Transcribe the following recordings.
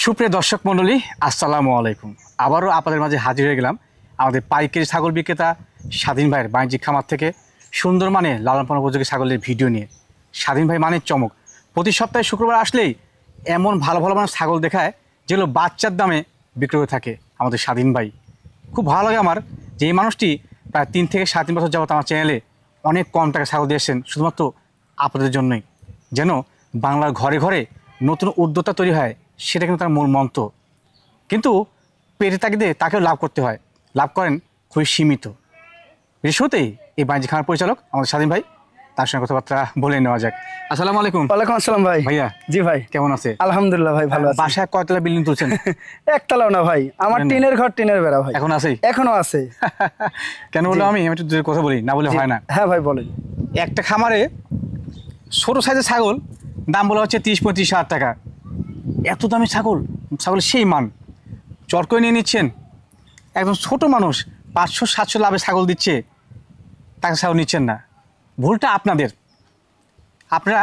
সুপ্রিয় দর্শক মণ্ডলী, আসসালামু আলাইকুম। আবারও আপনাদের মাঝে হাজির হয়ে গেলাম আমাদের পাইকারি ছাগল বিক্রেতা স্বাধীন ভাইয়ের বাণিজ্যিক খামার থেকে সুন্দর মানে লালন পালন উপযোগী ছাগলের ভিডিও নিয়ে। স্বাধীন ভাই মানের চমক, প্রতি সপ্তাহে শুক্রবার আসলেই এমন ভালো ভালো মানের ছাগল দেখায় যেগুলো বাচ্চার দামে বিক্রি হয়ে থাকে। আমাদের স্বাধীন ভাই খুব ভালো লাগে আমার যে এই মানুষটি প্রায় 3 থেকে 3.5 বছর যাবত আমার চ্যানেলে অনেক কম টাকা ছাগল দিয়েছেন শুধুমাত্র আপনাদের জন্যই, যেন বাংলার ঘরে ঘরে নতুন উদ্যোক্তা তৈরি হয়, সেটা কিন্তু তার মূল মন্ত্র। কিন্তু পেটে তাগিদে তাকেও লাভ করতে হয়, লাভ করেন খুবই সীমিত। শুরুতেই এই বাণিজ্যিক খামার পরিচালক আমাদের স্বাধীন ভাই, তার সঙ্গে কথাবার্তা বলে নেওয়া যাক। আসসালামু আলাইকুম। ওয়ালাইকুম আসসালাম ভাই। ভাইয়া জি ভাই, কেমন আছে? আলহামদুলিল্লাহ ভাই, ভালো আছি। বাসায় কয়তলা বিল্ডিং তুলছেন? একতলাও না ভাই, আমার টিনের ঘর, টিনের বেড়া ভাই। এখন আছে? এখনো আছে। কেন বললাম আমি একটু দূরে কথা বলি, না বলে হয় না। হ্যাঁ ভাই বলেন। একটা খামারে ছোট সাইজের ছাগল দাম বলা হচ্ছে 30-35 হাজার টাকা। এত দামি ছাগল, ছাগলের সেই মান চট করে নিয়ে নিচ্ছেন। একদম ছোট মানুষ 500-700 লাভে ছাগল দিচ্ছে, টাকা ছাগল নিচ্ছেন না। ভুলটা আপনাদের। আপনারা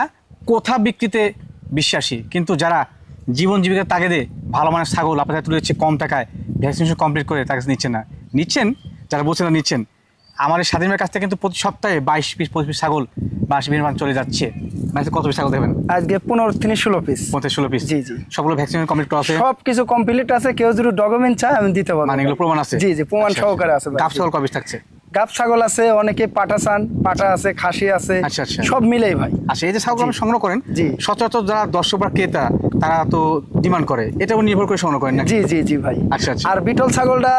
কোথা বিক্রিতে বিশ্বাসী, কিন্তু যারা জীবন জীবিকার তাগিদে ভালো মানের ছাগল আপনাদের তুলে দিচ্ছে কম টাকায়, ভ্যাকসিনেশন কমপ্লিট করে তার কাছে নিচ্ছেন না। যারা বলছেন না নিচ্ছেন। আমার এই স্বাধীনের কাছ থেকে কিন্তু প্রতি সপ্তাহে 22 পিস 25 পিস ছাগল বা 80 পিস মান চলে যাচ্ছে। মানে কত পিস ছাগল দেবেন? আজকে 15 থেকে 16 পিস। 15-16 পিস? জি জি, সবগুলো ভ্যাকসিনেশন কমপ্লিট করা আছে? সব কিছু কমপ্লিট আছে। কেউ যদি ডকুমেন্ট চায় আমি দিতে পারবো। মানে এগুলো প্রমাণ আছে? জি জি, প্রমাণ সহকারে আছে ভাই। গাব ছাগল কয় পিস থাকছে? গাব ছাগল আছে, অনেকে পাটা চান, পাটা আছে, খাসি আছে। আচ্ছা আচ্ছা, সব মিলেই ভাই। আচ্ছা, এই যে ছাগল আপনি সংগ্রহ করেন, জি, সচরাচর যারা দর্শক বা ক্রেতা তারা তো ডিমান্ড করে, এটাও নির্ভর করে সংগ্রহ করেন নাকি? জি জি জি ভাই। আচ্ছা আচ্ছা। আর বিটল ছাগলটা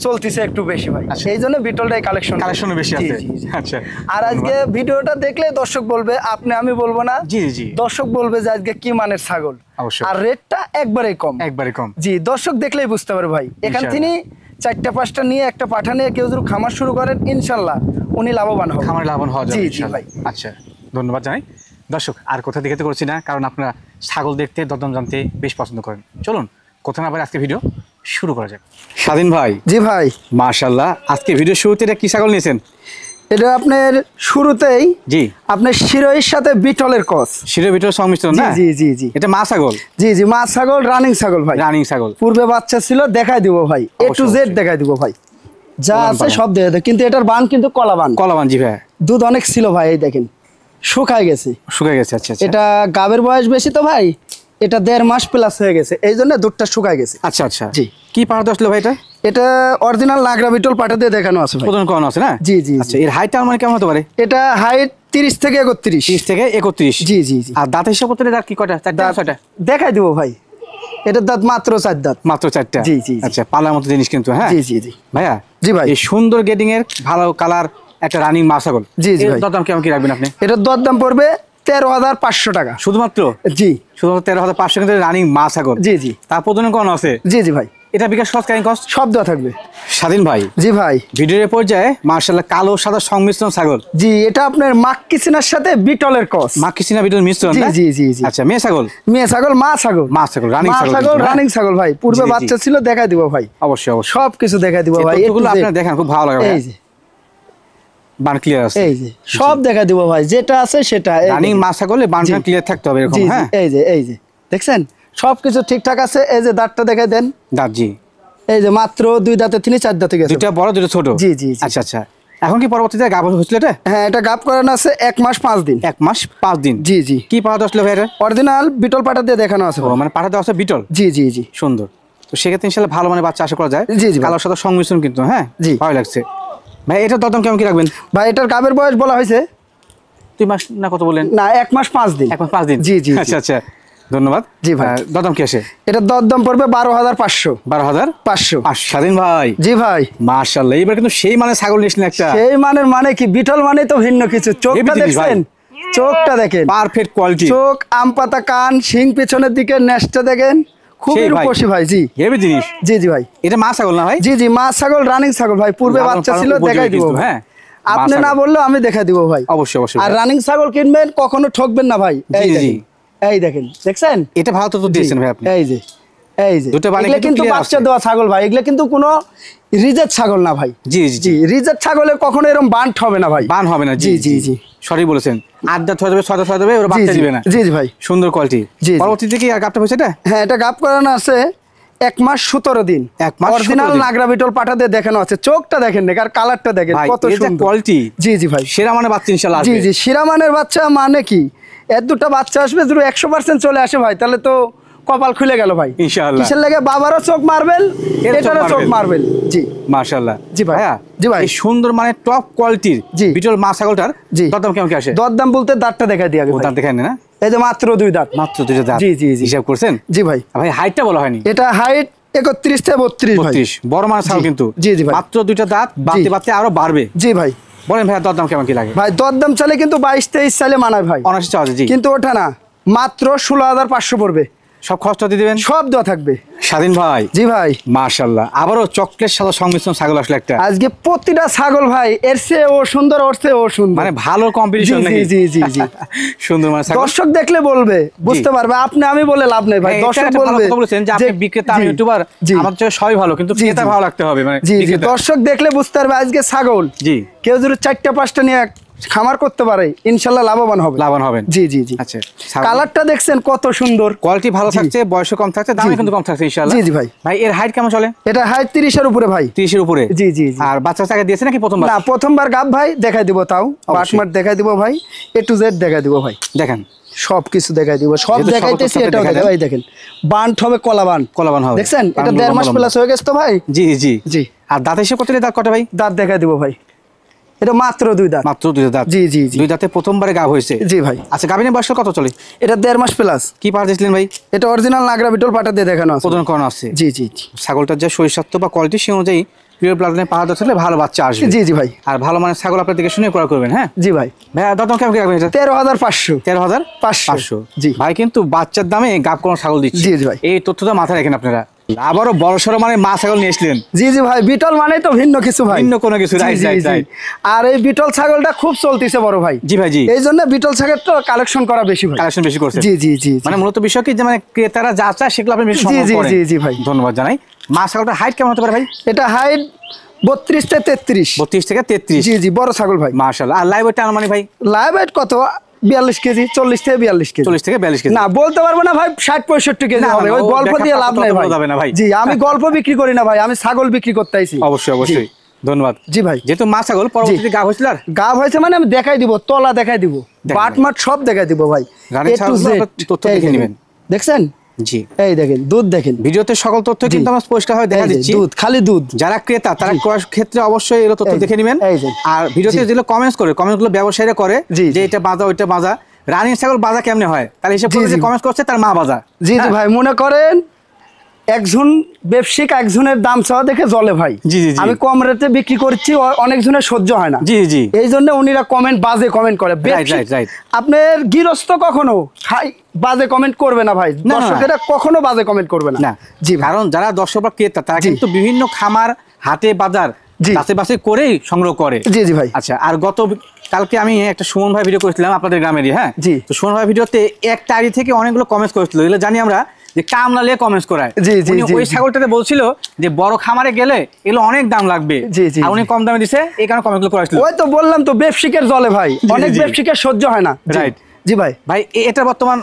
চলতেছে একটু বেশি ভাই, সেই জন্য বিটলটাই কালেকশনও বেশি আছে। আচ্ছা। আর আজকে ভিডিওটা দেখলে দর্শক বলবে, আমি বলবো না, জি জি, দর্শক বলবে যে আজকে কি মানের ছাগল। অবশ্যই। আর রেটটা একবারে কম। জি, দর্শক দেখলেই বুঝতে পারে ভাই। এখান থেকে 4-5টা নিয়ে একটা পাঠা নিয়ে কেউ যদি খামার শুরু করেন, ইনশাল্লাহ উনি লাভবান হবে। খামারে লাভবান হওয়া যাবে। জি জি ভাই। আচ্ছা, ধন্যবাদ জানাই। দর্শক আর কোথা দেখাতে করছি না, কারণ আপনারা ছাগল দেখতে, দরদাম জানতে বেশ পছন্দ করেন। চলুন কোথা না আজকে ভিডিও শুরু করা যাক। স্বাধীন ভাই। জি ভাই। মাশাআল্লাহ, আজকে ভিডিও শুরুতে এটা কি ছাগল নিয়েছেন? এটা আপনার শুরুতেই জি আপনার শিরোইর সাথে বিটলের ক্রস, শিরো বিটল সংমিশ্রণ না? জি জি জি। এটা মা ছাগল? জি জি, মা ছাগল, রানিং ছাগল ভাই। রানিং ছাগল, পূর্বে বাচ্চা ছিল, দেখাই দিব ভাই, A to Z দেখাই দিব ভাই, যা আছে সব দেখাই দেব। কিন্তু এটার বান কিন্তু কলাবান। জি ভাই। দুধ অনেক ছিল ভাই, এই দেখেন শুকায় গেছে। আচ্ছা। এটা গাবের বয়স বেশি তো ভাই, এটা 1.5 মাস প্লাস হয়ে গেছে, এই জন্য দুধটা শুকায় গেছে। আচ্ছা আচ্ছা। জি। কি পাঠা আসলো ভাই? এটা অরিজিনাল নাগরা বিটল পাঠা দিয়ে দেখানো আছে ভাই। ওজন কম আছে না? জি জি। আচ্ছা, এর হাইট মানে কেমন হতে পারে? এটা হাইট 30 থেকে 31। 30 থেকে 31? জি জি জি। আর দাঁত হিসাব করতে দাঁত কি কয়টা? 4টা 6টা? দেখাই দিব ভাই। এটার দাঁত মাত্র 4 দাঁত। মাত্র 4টা? জি জি। আচ্ছা, পালার মতো জিনিস কিন্তু। হ্যাঁ জি জি জি ভাইয়া। জি ভাই। এই সুন্দর গেটিং এর ভালো কালার একটা রানিং মা ছাগল। জি জি ভাই। দরদাম কেমন কি রাখবেন আপনি? এটার দরদাম পড়বে 13,500 টাকা শুধুমাত্র? জি, শুধুমাত্র 13,500 কিন্তু রানিং মা ছাগল। জি জি। তার প্রজনন কোন আছে? জি জি ভাই। এটা বিকাশ খরচ ক্যারিং কস্ট সব দেওয়া থাকবে। স্বাধীন ভাই। জি ভাই। ভিডিওর পর্যায়ে মাশাআল্লাহ কালো সাদা সংমিশ্রণ ছাগল। জি, এটা আপনার মাক্কিসিনার সাথে বিটলের ক্রস। মাক্কিসিনা বিটল মিশ্রণ? জি জি জি জি। আচ্ছা, মেয়ে ছাগল? মেয়ে ছাগল, মা ছাগল। মা ছাগল, রানিং ছাগল। রানিং ছাগল ভাই, পূর্বে বাচ্চা ছিল, দেখাই দিব ভাই। অবশ্যই অবশ্যই, সব কিছু দেখাই দিব ভাই। এগুলো আপনারা দেখেন, খুব ভালো লাগে। এই যে বান ক্লিয়ার আছে, এই যে সব দেখাই দিব ভাই, যেটা আছে সেটা। রানিং মা ছাগলে বানটা ক্লিয়ার থাকতে হবে এরকম। হ্যাঁ, এই যে দেখছেন সবকিছু ঠিকঠাক আছে। এই যে দাঁতটা দেখাই দেন। দাঁত? জি। এই যে মাত্র 2 দাঁতে তিনি 4 দাঁতে গেছে। দুটো বড়, দুটো ছোট? জি জি। আচ্ছা আচ্ছা। এখন কি পরবর্তীতে গাব হচ্ছিল এটা? হ্যাঁ, এটা গাব করানো আছে 1 মাস 5 দিন। 1 মাস 5 দিন? জি জি। কি পাঠা আসলে ভাই? এটা অরিজিনাল বিটল পাঠা দিয়ে দেখানো আছে। ও মানে পাঠা দেওয়া আছে বিটল? জি জি জি। সুন্দর। তো সেক্ষেত্রে ইনশাআল্লাহ ভালো মানে বাচ্চা আশা করা যায়। জি জি। কালোর সাথে সংমিশ্রণ কিন্তু। হ্যাঁ জি, ভালো লাগছে ভাই। এটার দরদাম কেমন কি রাখবেন ভাই? এটার গাবের বয়স বলা হয়েছে 2 মাস না কত বলেন? না, 1 মাস 5 দিন। 1 মাস 5 দিন? জি জি। আচ্ছা আচ্ছা, ধন্যবাদ। জি ভাই। দরদাম কি আসে? এটার দরদাম পড়বে 12,500। 12,500? স্বাধীন ভাই। জি ভাই। মাশাআল্লাহ, এবার কিন্তু সেই মানে ছাগল নিয়েছেন একটা। সেই মানের মানে কি, বিটল মানে তো ভিন্ন কিছু। চোখটা দেখেন, চোখটা দেখেন, পারফেক্ট কোয়ালিটি। চোখ, আম পাতা কান, শিং পেছনের দিকে, নেস্টটা দেখেন, খুবই রূপসী ভাই। জি, হেভি জিনিস। জি জি ভাই। এটা মা ছাগল না ভাই? জি জি, মা ছাগল, রানিং ছাগল ভাই। পূর্বে বাচ্চা ছিল, দেখাই দিব। হ্যাঁ, আপনি না বললেও আমি দেখাই দিব ভাই। অবশ্যই অবশ্যই। আর রানিং ছাগল কিনবেন, কখনো ঠকবেন না ভাই। এই জি, এই দেখেন, দেখছেন? এটা ভালো তো দিয়েছেন ভাই আপনি। এই যে এই যে দুটো বানে এগুলা কিন্তু বাচ্চা দেওয়া ছাগল ভাই, এগুলা কিন্তু কোনো রিজেক্ট ছাগল না ভাই। জি জি রিজেক্ট ছাগলে কখনো এরকম বান্ট হবে না ভাই, বান হবে না। জি জি জি সরি বলেছেন, 8 দাঁত হয়ে যাবে 6 দাঁত হয়ে যাবে, ওরা বাচ্চা দিবে না। জি জি ভাই, সুন্দর কোয়ালিটি। পরবর্তীতে কি আর গাবটা হয়েছে এটা? হ্যাঁ, এটা গাব করানো আছে 1 মাস 17 দিন। অরিজিনাল নাগরা বিটল পাঠা দিয়ে দেখানো আছে। চোখটা দেখেন না, আর কালারটা দেখেন কত সুন্দর কোয়ালিটি। জি জি ভাই, সেরা মানের বাচ্চা ইনশাআল্লাহ আসবে। জি জি, সেরা মানের বাচ্চা মানে কি, এর দুটো বাচ্চা আসবে যদি 100% চলে আসে ভাই, তাহলে তো কপাল খুলে গেল ভাই ইনশাআল্লাহ। কিসের লাগে বাবারও চোখ মারবেল, এটারও চোখ মারবেল। জি মাশাআল্লাহ। জি ভাই, জি ভাই, এই সুন্দর মানে টপ কোয়ালিটির বিটল মা ছাগলটার দরদাম কেমন কি আসে? দরদাম বলতে দাঁতটা দেখাই দিই আগে। দাঁত দেখায় না? এই যে মাত্র 2 দাঁত। মাত্র 2 দাঁত? জি জি জি, হিসাব করছেন? জি ভাই। ভাই হাইটটা বলা হয়নি। এটা হাইট 31 থেকে 32 ভাই। 32 বড় মানের ছাগল কিন্তু। জি জি ভাই, মাত্র 2টা দাঁত, বাড়তে বাড়তে আরো বাড়বে। জি ভাই। বলেন ভাই দরদাম কেমন কি লাগে? ভাই দরদাম চলে কিন্তু 22-23 সালে মানায় ভাই, অনার্স চার্জ। জি, কিন্তু ওঠা না, মাত্র 16,500 পড়বে। সব খরচটা দিয়ে দিবেন? সব দেওয়া থাকবে। স্বাধীন ভাই। জি ভাই, মাশাআল্লাহ। আবারও চকলেট সাদা সংমিশ্রণ ছাগল আসলে একটা। আজকে প্রতিটা ছাগল ভাই এর চেয়ে ও সুন্দর, ওর চেয়ে ও সুন্দর, মানে ভালো কম্পিটিশন নাকি? জি জি জি। সুন্দর মানে ছাগল। দর্শক দেখলে বলবে, বুঝতে পারবে। আপনি আমি বলে লাভ নেই ভাই, দর্শক বলবে। বলেছেন যে আপনি বিক্রেতা, আমি ইউটিউবার, আমার চেয়ে সবাই ভালো, কিন্তু ক্রেতা ভালো লাগতে হবে। মানে জি জি, দর্শক দেখলে বুঝতে পারবে আজকে ছাগল। জি, কেউ যদি 4টা-5টা নিয়ে খামার করতে পারে ইনশাআল্লাহ লাভবান হবে। লাভবান হবেন। জি জি জি। আচ্ছা, কালারটা দেখছেন কত সুন্দর, কোয়ালিটি ভালো থাকছে, বয়স কম থাকছে, দামে কিন্তু কম থাকছে ইনশাআল্লাহ। জি জি ভাই। ভাই এর হাইট কেমন চলে? এটা হাইট 30 এর উপরে ভাই। 30 এর উপরে? জি জি জি। আর বাচ্চা টাকা দিয়েছে নাকি প্রথমবার? না, প্রথমবার গাব ভাই। দেখাই দিব, তাও বাটমাট দেখাই দিব ভাই, A to Z দেখাই দিব ভাই। দেখেন সব কিছু দেখাই দিব, সব দেখাইতেছি। এটাও দেখাই ভাই, দেখেন বান্ট হবে, কলাবান হবে। দেখছেন এটা 1.5 মাস প্লাস হয়ে গেছে তো ভাই। জি জি জি। আর দাঁত হিসেবে কত দাঁত কটা ভাই? দাঁত দেখাই দিব ভাই, এটা মাত্র 2 দাঁত। মাত্র 2 দাঁত? জি জি জি। 2 দাঁতে প্রথমবারে গাব হয়েছে? জি ভাই। আচ্ছা, গাবিনের বয়স কত চলে? এটা 1.5 মাস প্লাস। কি পার দিয়েছিলেন ভাই? এটা অরিজিনাল নাগরা বিটল পাটা দিয়ে দেখানো আছে, প্রদান করানো আছে। জি জি। ছাগলটার যে শরীরস্বাস্থ্য বা কোয়ালিটি সেই অনুযায়ী পিওর ব্লাডলাইন পাহাড় থাকলে ভালো বাচ্চা আসবে। জি জি ভাই। আর ভালো মানের ছাগল আপনার দিকে শুনে ক্রয় করবেন। হ্যাঁ জি ভাই। ভাই দাম কেমন কি রাখবেন এটা? 13,500। 13,500? জি ভাই, কিন্তু বাচ্চার দামে গাব কোনো ছাগল দিচ্ছে। জি জি ভাই, এই তথ্যটা মাথায় রাখেন আপনারা। আবারও বড় সড়ো মানে মা ছাগল নিয়ে এসলেন। জি জি ভাই, বিটল মানে তো ভিন্ন কিছু ভাই, ভিন্ন কোনো কিছু। Right right right. আর এই বিটল ছাগলটা খুব চলতেছে বড় ভাই। জি ভাই জি। এই জন্য বিটল ছাগল তো কালেকশন করা বেশি ভাই। কালেকশন বেশি করছে। জি জি জি। মানে মূলত বিষয় কি, যে মানে ক্রেতারা যা চায় সেগুলো আপনি বেশি সম্মান করেন। জি জি ভাই, ধন্যবাদ জানাই। মা ছাগলটার হাইট কেমন হতে পারে ভাই? এটা হাইট 32 থেকে 33। 32 থেকে 33? জি জি, বড় ছাগল ভাই। মাশাআল্লাহ। আর লাইভ ওয়েটটা আনুমানিক ভাই? লাইভ ওয়েট কত? 42 কেজি, 40 থেকে 42 কেজি। 40 থেকে 42 কেজি? না, বলতে পারবো না ভাই, 60-65 কেজি হবে। ওই গল্প দিয়ে লাভ নাই ভাই। জি, আমি গল্প বিক্রি করি না ভাই, আমি ছাগল বিক্রি করতে আইছি। অবশ্যই অবশ্যই, ধন্যবাদ। জি ভাই। যেহেতু মা ছাগল, পরবর্তীতে গাব হয়েছিল? আর গাব হয়েছে মানে আমি দেখাই দিব, তলা দেখাই দিব, বাটমাট সব দেখাই দিব ভাই। তথ্য দেখে নেবেন। দেখছেন? জি, এই দেখেন দুধ, দেখেন ভিডিওতে সকল তথ্য কিন্তু আমরা স্পষ্টভাবে দেখা দিচ্ছি। দুধ, খালি দুধ। যারা ক্রেতা তারা ক্রয়ের ক্ষেত্রে অবশ্যই এগুলো তথ্য দেখে নেবেন। আর ভিডিওতে যেগুলো কমেন্টস করে, কমেন্টগুলো ব্যবসায়ীরা করে যে এটা বাজা ওইটা বাজা, রানিং ছাগল বাজা কেমনে হয়, তাহলে হিসাব করে যে কমেন্টস করছে তার মা বাজা। জি জি ভাই, মনে করেন একজন ব্যবসায়িক একজনের দাম চাওয়া দেখে জলে ভাই। জি জি, আমি কম রেটে বিক্রি করছি, অনেকজনের সহ্য হয় না। জি জি, এই জন্য উনিরা কমেন্ট বাজে কমেন্ট করে। আপনার গৃহস্থ কখনো বাজে কমেন্ট করবে না ভাই, দর্শকেরা কখনো বাজে কমেন্ট করবে না। জি, কারণ যারা দর্শক বা ক্রেতা তারা কিন্তু বিভিন্ন খামার, হাটে, বাজার বাছাই করেই সংগ্রহ করে। জি জি ভাই। আচ্ছা, আর কালকে আমি একটা সুমন ভাই ভিডিও করেছিলাম আপনাদের গ্রামেরই। হ্যাঁ জি। তো সুমন ভাই ভিডিওতে একটা আইডি থেকে অনেকগুলো কমেন্টস করেছিল, এগুলো জানি আমরা যে কামলা লিয়ে কমেন্টস করায়। জি জি, ওই ছাগলটাতে বলছিল যে বড় খামারে গেলে এগুলো অনেক দাম লাগবে। জি জি, আর উনি কম দামে দিছে, এই কারণে কমেন্টগুলো করেছিল। ওই তো বললাম তো, ব্যবসায়িকের জলে ভাই, অনেক ব্যবসায়িকের সহ্য হয় না। রাইট। জি ভাই। ভাই এটা বর্তমান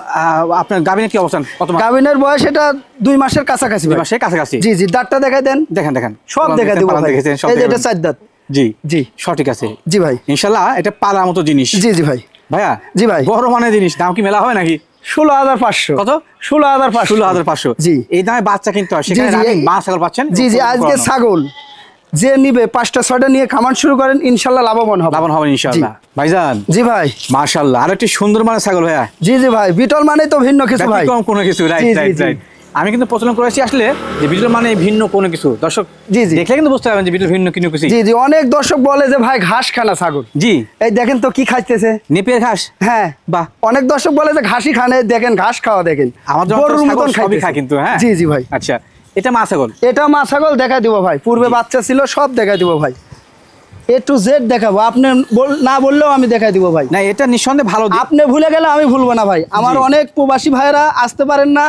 আপনার গাবিনের কি অবস্থান? গাবিনের বয়স এটা 2 মাসের কাছাকাছি। 2 মাসের কাছাকাছি? জি জি। দাঁতটা দেখাই দেন। দেখেন দেখেন, সব দেখাই দেব ভাই। এই যে এটা 4 দাঁত। জি জি, সঠিক আছে। জি ভাই, ইনশাআল্লাহ এটা পালার মতো জিনিস। জি জি ভাই। ভাইয়া জি ভাই, বড় মানের জিনিস, দাম কি মেলা হয় নাকি? 16,500। কত? 16,500। 16,500? জি। এই দামে বাচ্চা কিনতে হয়, সেখানে রানিং মা ছাগল পাচ্ছেন। জি জি, আজকে ছাগল যে নিবে 5টা-6টা নিয়ে খামার শুরু করেন, ইনশাআল্লাহ লাভবান হবে। লাভবান হবে ইনশাআল্লাহ। ভাইজান। জি ভাই। মাশাআল্লাহ, আর একটি সুন্দর মানের ছাগল ভাইয়া। জি জি ভাই, বিটল মানে তো ভিন্ন কিছু ভাই, কম কোনো কিছু। Right right right. আমি কিন্তু প্রচলন করেছি আসলে যে বিটল মানে ভিন্ন কোনো কিছু। দর্শক জি জি দেখলে কিন্তু বুঝতে পারবেন যে বিটল ভিন্ন কোনো কিছু। জি জি, অনেক দর্শক বলে যে ভাই ঘাস খানা ছাগল। জি, এই দেখেন তো কি খাইতেছে, নেপিয়ার ঘাস। হ্যাঁ বাহ, অনেক দর্শক বলে যে ঘাসই খানে, দেখেন ঘাস খাওয়া, দেখেন আমার গরুর মতন সবই খায় কিন্তু। হ্যাঁ জি জি ভাই। আচ্ছা, এটা মা ছাগল? এটা মা ছাগল, দেখা দিব ভাই, পূর্বে বাচ্চা ছিল, সব দেখা দিব ভাই, A to Z দেখাবো। আপনি না বললেও আমি দেখাই দিব ভাই। না, এটা নিঃসন্দেহে ভালো, আপনি ভুলে গেলে আমি ভুলবো না ভাই। আমার অনেক প্রবাসী ভাইয়েরা আসতে পারেন না,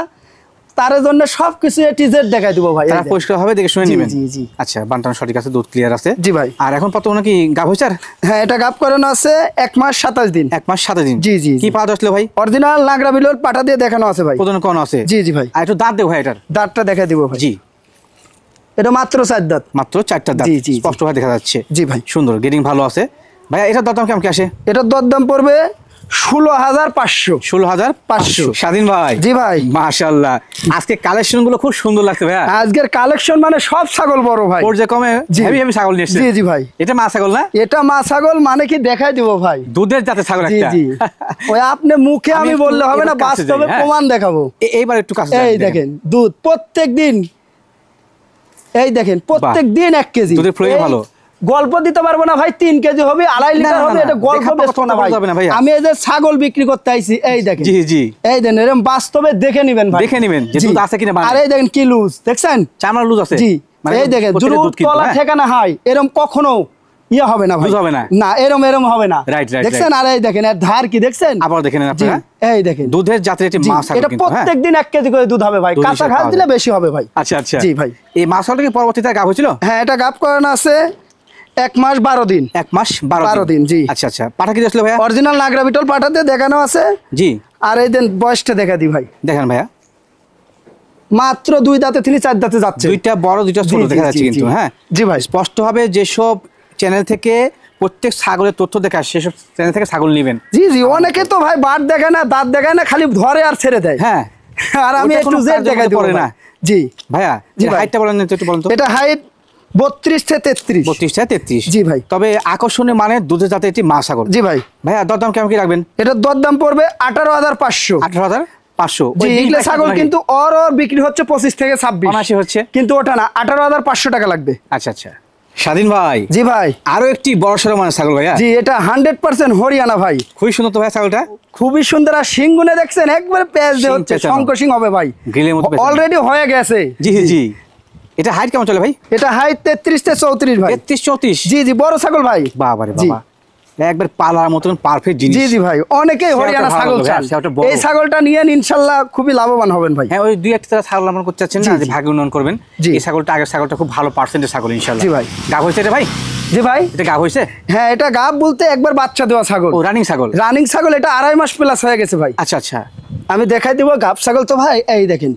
তার জন্য সবকিছু এ টু জেড দেখাই দিব ভাই। তারা পরিষ্কার হবে, দেখে শুনে জি, নেবেন। জি, জি। আচ্ছা, বানটান সঠিক আছে, দুধ ক্লিয়ার আছে। জি ভাই। আর এখন কত নাকি গাভ হয়েছে? হ্যাঁ, এটা গাব করানো আছে 1 মাস 27 দিন। 1 মাস 7 দিন। জি, জি, কি জি। পাওয়া আসলে ভাই? অরিজিনাল নাগরা বিলোর পাটা দিয়ে দেখানো আছে ভাই। কত কোন আছে? জি, জি ভাই। আর একটু দাঁত দেও ভাই এটার। দাঁতটা দেখাই দিব ভাই। জি, এটা মাত্র 4 দাঁত। মাত্র 4টা দাঁত, জি, জি, জি। স্পষ্ট ভাবে দেখা যাচ্ছে। জি ভাই। সুন্দর, গেটিং ভালো আছে। ভাইয়া এটার দাম কেমন কি আসে? এটার দরদাম পড়বে 16,500। 16,500। স্বাধীন ভাই। জি ভাই। মাশাআল্লাহ, আজকে কালেকশন গুলো খুব সুন্দর লাগছে ভাইয়া। আজকের কালেকশন মানে সব ছাগল বড় ভাই। পর্যায়ক্রমে জি। হেভি হেভি ছাগল নিয়ে এসেছে। জি, জি ভাই। এটা মা ছাগল না? এটা মা ছাগল মানে কি দেখাই দিব ভাই। দুধের জাতের ছাগল জি, একটা। জি। ওই আপনি মুখে আমি আমি একটু বললে হবে না, এবার কাছে বাস্তবে যাই, হ্যাঁ। প্রমাণ দেখাবো। এইবার একটু কাছে এই যান, দেখেন দুধ প্রত্যেক দিন, এই দেখেন প্রত্যেক দিন 1 কেজি। দুধের ফ্লো এই ভালো। গল্প দিতে পারবো না ভাই, 3 কেজি হবে, 2.5 না, লিটার না, হবে, না, এটা গল্প দেখার বেচবো না কথা ভাই। বলতে হবে না ভাইয়া। আমি এই যে ছাগল বিক্রি করতে আইছি, এই দেখেন। জি, জি। এই দেখেন এরকম বাস্তবে দেখে নিবেন ভাই। দেখে নিবেন যে জি। দুধ আছে কিনা বানে। আর এই দেখেন কি লুজ দেখছেন? চামড়া লুজ আছে। জি। মানে এই দেখেন প্রত্যেকটা দুধ কিন্তু, তলা হ্যাঁ। ঠিকানা হাই, এরকম কখনো ইয়ে হবে না ভাই। লুজ হবে না। না, এরম হবে না। রাইট, রাইট, দেখছেন? আর এই দেখেন এর ধার কি দেখছেন? আবার দেখে নেন জি, আপনারা। এই দেখেন দুধের জাতের একটি জি, মা ছাগল এটা কিন্তু, হ্যাঁ। প্রত্যেকদিন 1 কেজি করে দুধ হবে ভাই। দুধ কাঁচা হিসেবে ঘাস পাওয়া দিলে যায়। বেশি হবে ভাই। আচ্ছা, আচ্ছা। জি ভাই। এই মা ছাগলটা কি পরবর্তীতে গাভ হয়েছিল? হ্যাঁ, এটা গাব করানো আছে 1 মাস 12 দিন। 1 মাস 12 দিন, জি। আচ্ছা, আচ্ছা। পাঠা কি আসলে ভাইয়া? অরিজিনাল নাগরা বিটল পাঠাতে দেখানো আছে। জি, আর এই দেন বয়সটা দেখা দি ভাই। দেখেন ভাইয়া। মাত্র 2 দাঁতে থেকে 4 দাঁতে যাচ্ছে। দুইটা বড়, দুইটা ছোট জি, জি, দেখা যাচ্ছে জি, কিন্তু, জি। হ্যাঁ। জি ভাই। স্পষ্ট হবে যেসব চ্যানেল থেকে প্রত্যেক ছাগলের তথ্য দেখা, সেসব চ্যানেল থেকে ছাগল নেবেন। জি, জি। অনেকে তো ভাই বাট দেখায় না, দাঁত দেখায় না, খালি ধরে আর ছেড়ে দেয়। হ্যাঁ। আর আমি ওটা একটু কোনো জেড কাজের দেখাই মধ্যে দেব পড়ে না। না। জি ভাইয়া, জি ভাই। হাইটটা বলেন তো, একটু বলেন তো। এটা হাইট 32 থেকে 33। 32 থেকে 33। জি ভাই। তবে আকর্ষণীয় মানে দুধের জাতের একটি মা ছাগল। জি ভাই। ভাইয়া দরদাম কেমন কি রাখবেন? এটার দরদাম পড়বে 18,500। 18,500। জি, এগুলা ছাগল কিন্তু ওর বিক্রি হচ্ছে 25 থেকে 26। 79 হচ্ছে। কিন্তু ওটা না, 18,500 টাকা লাগবে। আচ্ছা, আচ্ছা। স্বাধীন ভাই, জি ভাই। আরো একটি বড় সড়ো মানে ছাগল ভাইয়া। জি, এটা 100% হরিয়ানা ভাই। খুবই সুন্দর তো ভাই ছাগলটা। খুবই সুন্দর। আর সিংগুনে দেখছেন একবারে পেঁয়াজ দিয়ে শিং হচ্ছে, পেঁচানো। শঙ্কর হবে ভাই। গ্রিলের মতো পেঁচানো। অলরেডি হয়ে গেছে। জি, জি। এটা হাইট কেমন চলে ভাই? এটা হাইট 33 থেকে 34 ভাই। 33-34। জি, জি, বড় ছাগল ভাই। বাবারে জি। বাবা, একবার পালার মতন পারফেক্ট জিনিস। জি, জি ভাই, অনেকেই সেটা হরিয়ানা ভালো ছাগল হবে, চান। সেটা বড়। এই ছাগলটা নিয়ে ইনশাআল্লাহ খুবই লাভবান হবেন ভাই। হ্যাঁ, ওই দুই একটা ছাগল লালন করতে চাচ্ছেন না, জি, যে জি। ভাগ্য উন্নয়ন করবেন। জি। এই ছাগলটা, আগের ছাগলটা খুব ভালো পার্সেন্টের ছাগল ইনশাআল্লাহ। জি ভাই। গাভ হয়েছে এটা ভাই? জি ভাই। এটা গাভ হয়েছে? হ্যাঁ, এটা গাব বলতে একবার বাচ্চা দেওয়া ছাগল। ও, রানিং ছাগল। রানিং ছাগল, এটা 2.5 মাস প্লাস হয়ে গেছে ভাই। আচ্ছা, আচ্ছা। আমি দেখাই দিব গাব ছাগল তো ভাই। এই দেখেন,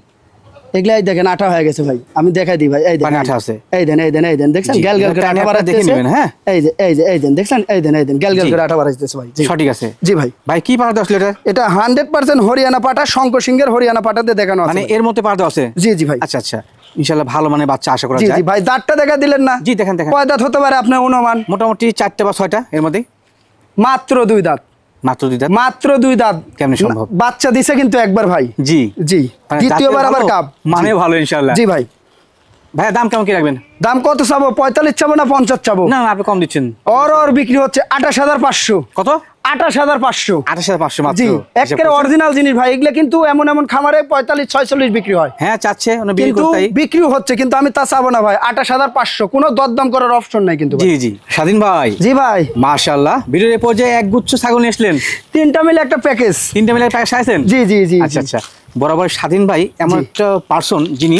এগুলাই দেখেন আঠা হয়ে গেছে ভাই। আমি দেখাই দিই ভাই। এই মানে দেখেন আঠা আছে। এই দেন দেখছেন জি, গ্যাল গ্যাল করে এটা আঠা আপনারা দেখে বাড়াইতেছে। নেবেন, হ্যাঁ। এই দেন দেখছেন, এই দেন গ্যাল গ্যাল জি। করে আঠা বাড়াইতেছে ভাই। জি। সঠিক আছে। জি ভাই। ভাই কি পাঠা আসলে এটা? এটা 100% হরিয়ানা পাটা, শঙ্কর সিংহের হরিয়ানা পাটাতে দেখানো আছে মানে ভাই। এর মধ্যে পাঠা আছে? জি, জি ভাই। আচ্ছা, আচ্ছা। ইনশাআল্লাহ ভালো মানে বাচ্চা আশা করা জি, যায়। জি ভাই। দাঁতটা দেখা দিলেন না? জি, দেখেন, দেখেন। কয় দাঁত হতে পারে আপনার অনুমান? মোটামুটি 4টে বা 6টা এর মধ্যে। মাত্র 2 দাঁত। মাত্র 2 দাঁত। মাত্র 2 দাঁত। কেমনে সম্ভব? বাচ্চা দিছে কিন্তু একবার ভাই। জি। জি। মানে দ্বিতীয়বার জাতের আবার ভালো, কাপ। মানে ভালো ইনশাআল্লাহ। জি ভাই। ভাইয়া দাম কেমন কি রাখবেন? দাম কত চাবো? 45 চাবো না 50 চাবো? না, না, আপনি কম দিচ্ছেন। ওর বিক্রি হচ্ছে 28,500। কত? 28,500। 28,500 মাত্র। জি, হিসাব একেবারে করছেন? অরিজিনাল জিনিস ভাই। এগুলা কিন্তু এমন খামারে 45-46 বিক্রি হয়। হ্যাঁ, চাচ্ছে উনি বিক্রি কিন্তু করতে। বিক্রিও হচ্ছে, কিন্তু আমি তা চাবো না ভাই। 28,500, কোনো দরদাম করার অপশন নাই কিন্তু ভাই। জি, জি। স্বাধীন ভাই, জি ভাই। মাশাআল্লাহ, ভিডিওর এই পর্যায়ে এক গুচ্ছ ছাগল নিয়ে আসলেন। 3টা মিলে একটা প্যাকেজ। 3টে মিলে প্যাকেজ সাজাইছেন? জি, জি, জি। আচ্ছা, আচ্ছা। বরাবর স্বাধীন ভাই এমন জি। একটা পার্সন যিনি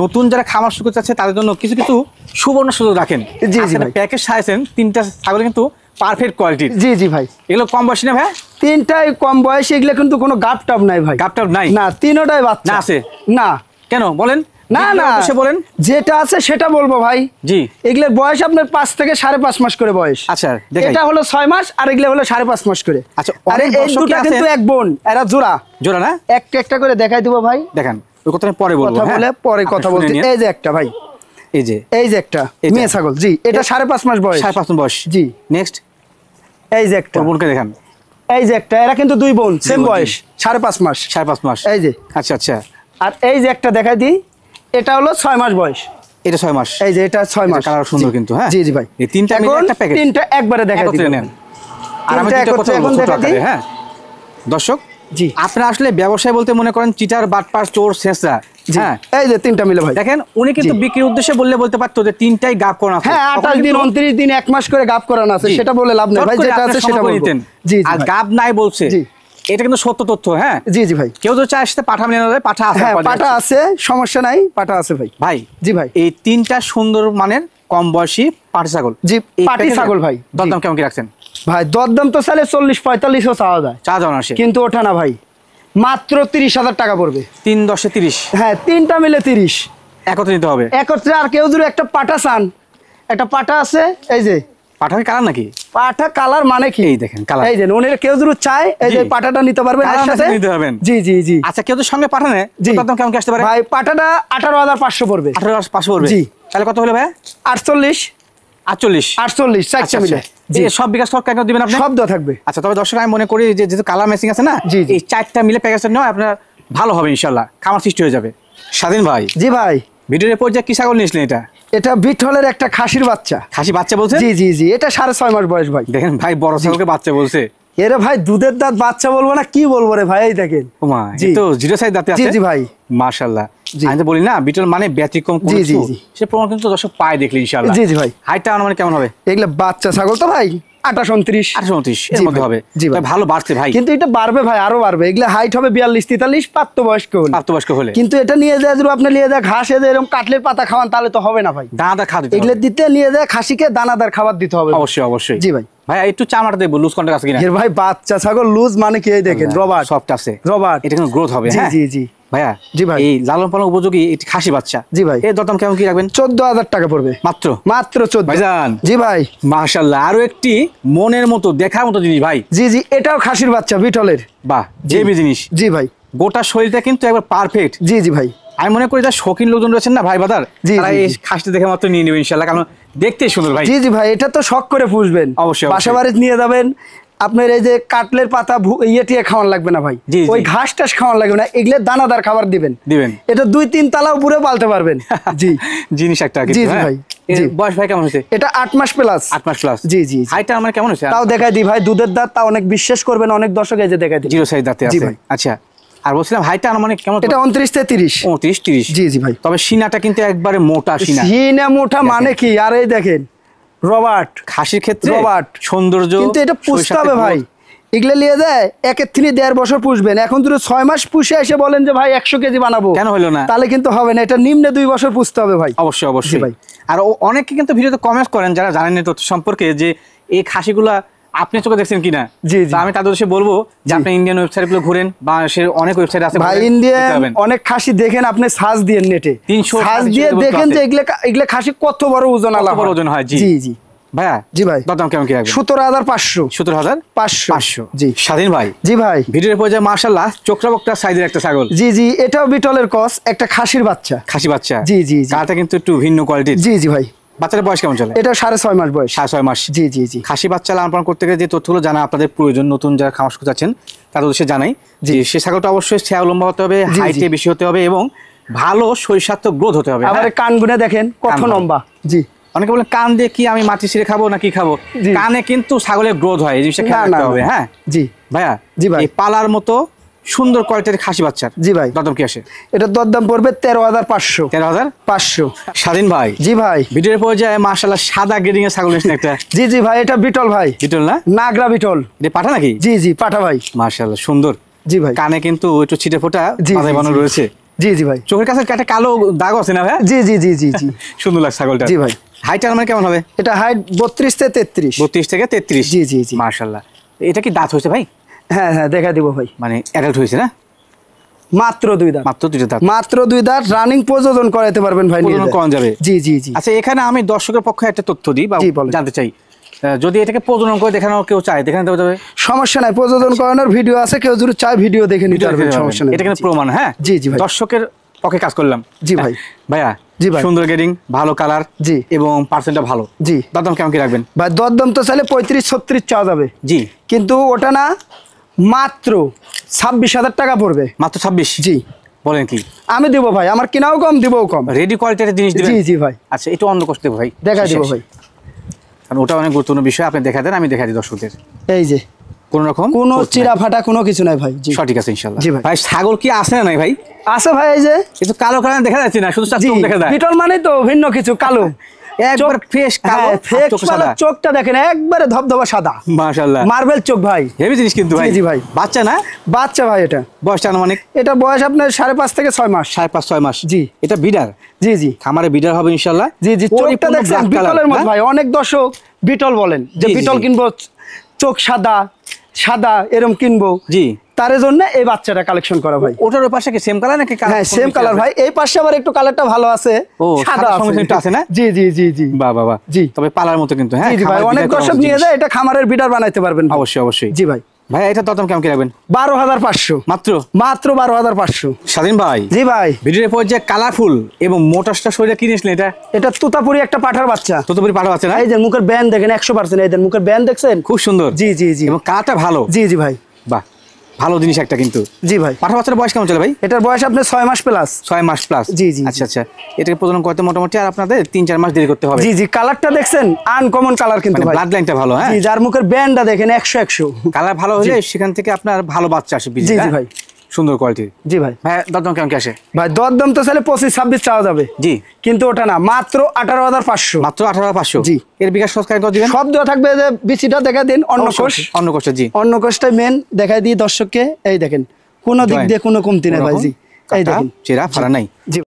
নতুন যারা খামার শুরু করতে চাচ্ছে তাদের জন্য কিছু কিছু সুবর্ণ সুযোগ রাখেন। জি, জি ভাই। প্যাকেজ সাজাইছেন 3টা ছাগল কিন্তু পারফেক্ট কোয়ালিটির। জি, জি ভাই। এগুলো কম বয়সী না ভাই? 3টাই কম বয়সী। এগুলা কিন্তু কোনো গাপ টাপ নাই ভাই। গাপ টাপ নাই? না, 3টাই বাচ্চা। না আছে? না। কেন বলেন? না, না, সে বলেন। যেটা আছে সেটা বলবো ভাই। জি। এগুলোর বয়স আপনার 5 থেকে 5.5 মাস করে বয়স। আচ্ছা, দেখাই। এটা হলো 6 মাস আর এগুলো হলো 5.5 মাস করে। আচ্ছা, আরে অনেক এই দর্শক দুটো কি কিন্তু আছেন? এক বোন, এরা জোড়া। জোড়া না? একটা করে দেখাই দিব ভাই। দেখেন, ওই কথা আমি পরে বলবো। কথা হ্যাঁ? বলে পরে আপনি কথা শুনে বলতে। নিন। এই যে একটা ভাই, এই যে এই যে একটা এটা? মেয়ে ছাগল। জি, এটা 5.5 মাস বয়স। 5.5 বয়স। জি। নেক্সট এই যে একটা, ওর বোনকে দেখান। এই যে একটা। এরা কিন্তু 2 বোন, সেম বোন, জি। বয়স, 5.5 মাস। 5.5 মাস। এই যে। আচ্ছা, আচ্ছা। আর এই যে একটা দেখাই দিই, এটা হলো 6 মাস বয়স। এটা 6 মাস। এই যে এটা 6 মাস। কালার সুন্দর জি। কিন্তু, হ্যাঁ। জি, জি ভাই। এই 3টা মিলে এখন একটা প্যাকেজ। 3টা একবারে দেখাই একত্রে দিই। নেন। আর আমি 3টা দুটো কথা একত্রে বলবো এখন ছোট দেখাই দিই। আকারে, হ্যাঁ। দর্শক, জি। আপনারা আসলে ব্যবসায় বলতে মনে করেন চিটার, বাটপার, চোর, ছেঁচড়া। জি। হ্যাঁ। এই যে 3টা মিলে ভাই। দেখেন, উনি কিন্তু জি। বিক্রির উদ্দেশ্যে বলতে পারতো যে 3টাই গাব করা আছে। হ্যাঁ, 28 দিন 29 দিন 1 মাস করে গাব করানো আছে, জি। সেটা বলে লাভ নেই চট ভাই। করে যেটা আপনি আছে সেটা সংগ্রহ করে বলবো। নিতেন। জি, জি আর ভাই। গাব নাই বলছে। জি। এটা কিন্তু সত্য তথ্য, হ্যাঁ জি জি ভাই। কেউ তো চায় সাথে পাঠা মিলানো যায়, পাঠা আছে, হ্যাঁ পাঠা আছে, সমস্যা নাই, পাঠা আছে ভাই। ভাই জি ভাই, এই তিনটা সুন্দর মানের কম বয়সী পাটি ছাগল, জি পাটি ছাগল ভাই, দরদাম কেমন কি রাখছেন? ভাই দরদাম তো চাইলে 40-45ও চাওয়া যায়, চা যাওয়া আসে, কিন্তু ওঠা না ভাই, মাত্র 30,000 টাকা পড়বে। 3-10-30, হ্যাঁ 3টা মিলে 30 একত্রে নিতে হবে একত্রে। আর কেউ যদি একটা পাঠা চান, একটা পাঠা আছে এই যে, পাঠা কালার নাকি? পাঠা কালার মানে কি, এই দেখেন কালার, এই যে ওনারা কেউ যদি চায় এই যে জি। পাঠাটা নিতে পারবেন এর সাথে নিতে পারবেন। জি জি জি। আচ্ছা কেউ তো সঙ্গে পাঠানে, জি। দরদাম কেমন কি আসতে পারে? ভাই পাঠাটা 18,500 পড়বে। 18,500 পড়বে, জি। তাহলে কত হলো ভাই? 48 48 48 চারটা মিলে। জি এই সব বিকাশ সরকার দিবেন আপনি? শব্দ থাকবে। আচ্ছা তবে দর্শক আমি মনে করি যে যেহেতু কালার ম্যাচিং আছে না, জি, জি। এই চারটা মিলে প্যাকেজটা নেওয়া আপনার ভালো হবে ইনশাল্লাহ, খামার সৃষ্টি হয়ে যাবে। স্বাধীন ভাই জি ভাই, ভিডিওর পর্যায়ে কি ছাগল নিয়েছিলেন এটা? এটা বিটলের একটা খাসির বাচ্চা। খাসি বাচ্চা বলছে? জি জি জি, এটা 6.5 মাস বয়স ভাই। দেখেন ভাই বড় ছাগলকে বাচ্চা বলছে। এরে ভাই দুধের দাঁত বাচ্চা বলবো না কি বলবো রে ভাই, এই দেখেন। ওমা জি। এই তো জিরো সাইজ দাঁতে জি আছে। জি ভাই, মাশাআল্লাহ। জি। আমি তো বলি না বিটল মানে ব্যতিক্রম কোন জি, জি, কিছু, জি। সে প্রমাণ কিন্তু দর্শক পায় দেখলে ইনশাআল্লাহ। জি জি ভাই, হাইটটা অনুমানিক কেমন হবে? এগুলো বাচ্চা ছাগল তো ভাই, 28-29 28-29 এর জি মধ্যে ভাই, হবে। জি ভাই। ভাই ভালো বাড়ছে ভাই, কিন্তু এটা বাড়বে ভাই, আরো বাড়বে। এগুলো হাইট হবে 42-43 প্রাপ্তবয়স্ক হলে। প্রাপ্তবয়স্ক হলে। কিন্তু এটা নিয়ে যায় যদি আপনি নিয়ে যায় ঘাসে যে এরকম কাটলের পাতা খাওয়ান তাহলে তো হবে না ভাই। দানাদার খাওয়া দিতে এগুলো হবে। দিতে নিয়ে যায় খাসিকে দানাদার খাবার দিতে হবে। অবশ্যই অবশ্যই। জি ভাই। ভাই একটু চামড়া দেবো, লুজ কন্টাক্ট আছে কিনা? এর ভাই বাচ্চা ছাগল লুজ মানে কি, এই দেখেন রবার্ট, সফট আছে, রবার্ট। এটা কিন্তু গ্রোথ হবে। জি হ্যাঁ জি জি ভাইয়া। জি ভাই। এই লালন পালন উপযোগী একটি খাসি বাচ্চা। জি ভাই। এর দরদাম কেমন কি রাখবেন? 14,000 টাকা পড়বে মাত্র? মাত্র 14 ভাইজান জি ভাই। মাশাআল্লাহ, আরো একটি মনের মতো দেখার মতো জিনিস ভাই। জি জি, এটাও খাসির বাচ্চা বিটলের। বাহ, জেবি জিনিস। জি ভাই। গোটা শরীরটা কিন্তু একবার পারফেক্ট। জি জি ভাই। আমি মনে করি যারা শৌখিন লোকজন রয়েছেন না ভাই বাদার, জি, তারা জি, এই জি। খাসিটা দেখে মাত্র নিয়ে নেবে ইনশাআল্লাহ, কারণ দেখতেই সুন্দর ভাই। জি জি ভাই, এটা তো শখ করে পুষবেন, অবশ্যই, বাসা বাড়িতে নিয়ে যাবেন। আপনার এই যে কাটলের পাতা ইয়ে টিয়ে খাওয়ান লাগবে না ভাই, জি, জি। ওই ঘাস টাস খাওয়ান লাগবে না, এগুলো দানাদার খাবার দিবেন। এটা 2-3 তালা উপরে পালতে পারবেন। জি জিনিস একটা জি জি ভাই। এর জি। বয়স ভাই কেমন হয়েছে? এটা 8 মাস প্লাস। 8 মাস প্লাস। জি জি জি। হাইটটা আমার কেমন হয়েছে? তাও দেখাই দিই ভাই, দুধের দাঁত তা অনেক বিশ্বাস করবেন, অনেক দর্শক এই যে দেখাই দিই। জিরো সাইজ দাঁতে জি আছে। ভাই। আচ্ছা আর বলছিলাম হাইটটা আনুমানিক কেমন? এটা 29-30। 29-30। জি জি ভাই। তবে সিনাটা কিন্তু একবারে মোটা সিনা। সিনা মোটা মানে কি, আর এই দেখেন রবার্ট, খাসির ক্ষেত্রে রবার্ট সৌন্দর্য কিন্তু এটা পুষতে শরীর হবে সাথে ভাই। গ্রোথ। এগুলো নিয়ে যায় 1-1.5 বছর পুষবেন, এখন যদি 6 মাস পুষে এসে বলেন যে ভাই 100 কেজি বানাবো, কেন হলো না? তাহলে কিন্তু হবে না, এটা নিম্নে 2 বছর পুষতে হবে ভাই। অবশ্যই জি অবশ্যই ভাই। আর অনেকে কিন্তু ভিডিওতে কমেন্ট করেন যারা জানেন না তথ্য সম্পর্কে, যে এই খাসিগুলা আপনি চোখে দেখছেন কিনা। জি, জি। তা আমি তাদের উদ্দেশ্যে বলবো যে আপনি ইন্ডিয়ান ওয়েবসাইট গুলো ঘুরেন, বাংলাদেশের অনেক ওয়েবসাইট আছে ভাই ঘুরেন, ইন্ডিয়ান দেখতে পাবেন। অনেক খাসি দেখেন, আপনি সার্চ দিয়ে নেটে 300 সার্চ দিয়ে 400 দেখেন যে আছে। এগুলা খাসি কত বড় ওজন কত আলা বড় ওজন হয়। জি জি জি ভাইয়া। জি ভাই। দরদাম কেমন কি রাখবেন? 17,500 17,500। 500 জি স্বাধীন ভাই জি ভাই। ভিডিওর পর্যায়ে মাশাআল্লাহ চোখরাবক্তা সাইজের একটা ছাগল। জি জি, এটাও বিটলের কস, একটা খাসির বাচ্চা। খাসি বাচ্চা। জি, জি, জি। কালারটা কিন্তু একটু ভিন্ন কোয়ালিটির। জি জি ভাই। বাচ্চার বয়স কেমন চলে? এটা 6.5 মাস বয়স। 6.5 মাস। জি জি জি খাসি বাচ্চা লালন পালন করতে গেলে যে তথ্যগুলো জানা আপনাদের প্রয়োজন, নতুন যারা খামার করতে যাচ্ছেন তাদের উদ্দেশ্যে জানাই যে সে ছাগলটা অবশ্যই ছেয়া লম্বা হতে হবে, জি, হাইটে বেশি হতে হবে এবং ভালো শরীরস্বাস্থ্য গ্রোথ হতে হবে। আবার হ্যাঁ? কান গুনে দেখেন কত কান ভালো। লম্বা। জি অনেকে বলেন কান দিয়ে কি আমি মাটি ছিঁড়ে খাবো না কি খাবো, জি। কানে কিন্তু ছাগলের গ্রোথ হয়, এই জিনিসটা খেয়াল না, না, রাখতে হবে। না। হ্যাঁ জি ভাইয়া। জি ভাই। এই পালার মতো সুন্দর কোয়ালিটির খাসি বাচ্চার জি ভাই। দরদাম কি আসে? এটার দরদাম পড়বে 13,500। 13,500। স্বাধীন ভাই জি ভাই। ভিডিওর পর্যায়ে মাশাআল্লাহ সাদা গ্রেডিং এর ছাগল নিয়েছেন একটা। জি জি ভাই, এটা বিটল ভাই, বিটল না? নাগরা বিটল। এটা পাঠা নাকি? জি জি পাঠা ভাই। মাশাআল্লাহ সুন্দর। জি ভাই। কানে কিন্তু একটু ছিটে ফোটা জি, মাথায় জি, বানানো জি। রয়েছে। জি জি ভাই। চোখের কাছে একটা কালো দাগ আছে না ভাই? জি জি জি জি জি সুন্দর লাগছে ছাগলটা। জি ভাই। হাইট মানে কেমন হবে? এটা হাইট 32-33। 32 থেকে 33। জি জি জি। মাশাআল্লাহ। এটা কি দাঁত হয়েছে ভাই? হ্যাঁ হ্যাঁ, দেখা দিব ভাই। মানে অ্যাডাল্ট হয়েছে না? মাত্র 2 দাঁত। মাত্র 2 দাঁত। মাত্র 2 দাঁত, রানিং প্রযোজন করাতে পারবেন ভাই। প্রজনন করানো যাবে। জি জি জি। আচ্ছা এখানে আমি দর্শকের পক্ষে একটা তথ্য দিই বা জি, বলেন। জানতে চাই, যদি এটাকে প্রজনন করে দেখানো কেউ চায় দেখানো যাবে? সমস্যা নাই, প্রযোজন করানোর ভিডিও আছে, কেউ যদি চায় ভিডিও দেখে নিতে ভিডিও পারবেন, দেখতে সমস্যা পারবেন। নাই। এটা কিন্তু প্রমাণ। হ্যাঁ জি, জি ভাই। দর্শকের পক্ষে কাজ করলাম। জি ভাই। ভাইয়া। জি ভাই। সুন্দর গ্রেডিং, ভালো কালার। জি। এবং পার্সেন্টটা ভালো। জি। দরদাম কেমন কি রাখবেন? ভাই দরদাম তো চাইলে 35-36 চাওয়া যাবে। জি। কিন্তু ওটা না, মাত্র 26,000 টাকা পড়বে। মাত্র 26? জি। বলেন কি? আমি দিব ভাই, আমার কিনাও কম, দিবও কম। রেডি কোয়ালিটির জিনিস দিবেন? জি জি ভাই। আচ্ছা একটু অন্য কষ্ট দেবো ভাই, দেখা দিব ভাই। কারণ ওটা অনেক গুরুত্বপূর্ণ বিষয়, আপনি দেখা দেন আমি দেখা দিই দর্শকদের। এই যে কোন রকম কোনো চিরা ফাটা কোনো কিছু নাই ভাই। জি সঠিক আছে ইনশাআল্লাহ। জি ভাই। ভাই ছাগল কি আছে না নাই ভাই? আছে ভাই, এই যে কিন্তু কালো কালার দেখা যাচ্ছে না, শুধু জি চারটা দেখা যায়। বিটল মানে তো ভিন্ন কিছু, কালো একবার ফ্রেশ কালো ফ্রেশ কালো, চোখটা দেখেন একবারে ধবধবা সাদা, মাশাআল্লাহ মার্বেল চোখ ভাই, হেভি জিনিস কিন্তু ভাই। জি ভাই, বাচ্চা না? বাচ্চা ভাই। এটা বয়সটা আনুমানিক? এটা বয়স আপনার 5.5 থেকে 6 মাস। 5.5-6 মাস। জি। এটা বিডার? জি জি, খামারে বিডার হবে ইনশাআল্লাহ। জি জি, চোখটা দেখছেন বিটলের মতো ভাই। অনেক দর্শক বিটল বলেন যে বিটল কিনবো, চোখ সাদা সাদা এরকম কিনবো, জি, তার জন্য এই বাচ্চাটা কালেকশন করা ভাই। ওটার পাশে কি সেম কালার নাকি? হ্যাঁ সেম কালার ভাই। এই পাশে আবার একটু কালারটা ভালো আছে, সাদা আছে না? জি জি জি জি, বাহ বাহ বাহ, জি। তবে পালার মতো কিন্তু। হ্যাঁ জি ভাই, অনেক দর্শক নিয়ে যায়, এটা খামারের বিডার বানাইতে পারবেন। অবশ্যই অবশ্যই। জি ভাই। ভাই এটা দাম কেমন কি রাখবেন? 12,500 মাত্র? মাত্র 12,500। স্বাধীন ভাই, জি ভাই, ভিডিওর পর যে কালারফুল এবং মোটাসটা শরীরে কিনেছিলেন এটা? এটা তোতাপুরি একটা পাঠার বাচ্চা। তোতাপুরি পাঠা বাচ্চা না? এই যে মুখের ব্যান্ড দেখেন 100%, এই যে মুখের ব্যান্ড দেখছেন, খুব সুন্দর। জি জি জি, এবং কালারটা ভালো। জি জি ভাই, বাহ, ভালো জিনিস একটা কিন্তু। জি ভাই। পাঠা বাচ্চার বয়স কেমন চলে ভাই? এটার বয়স আপনার 6 মাস প্লাস। 6 মাস প্লাস? জি জি। আচ্ছা আচ্ছা, এটাকে প্রজনন করতে মোটামুটি আর আপনাদের 3-4 মাস দেরি করতে হবে। জি জি, কালারটা দেখছেন আনকমন কালার কিন্তু ভাই, ব্লাড লাইনটা ভালো। হ্যাঁ জি, যার মুখের ব্যান্ডটা দেখেন 100 কালার ভালো হলে সেখান থেকে আপনার ভালো বাচ্চা আসে। জি জি ভাই, সুন্দর কোয়ালিটির। জি ভাই। ভাই দাম কেমন কি আসে? ভাই দরদাম তো চাইলে 25-26 চাওয়া যাবে, জি, কিন্তু ওটা না, মাত্র 18,500। মাত্র 18,500? জি। এর বিকাশ সংস্কার করে দিবেন? সব দেওয়া থাকবে। যে বিচিটা দেখা দিন, অন্য কোষ, অন্য কোষটা। জি, অন্য কোষটা মেন দেখাই দিই দর্শককে। এই দেখেন, কোনো দিক দিয়ে কোনো কমতি নেই ভাই। জি, এই দেখেন চেরা ফাড়া নাই। জি।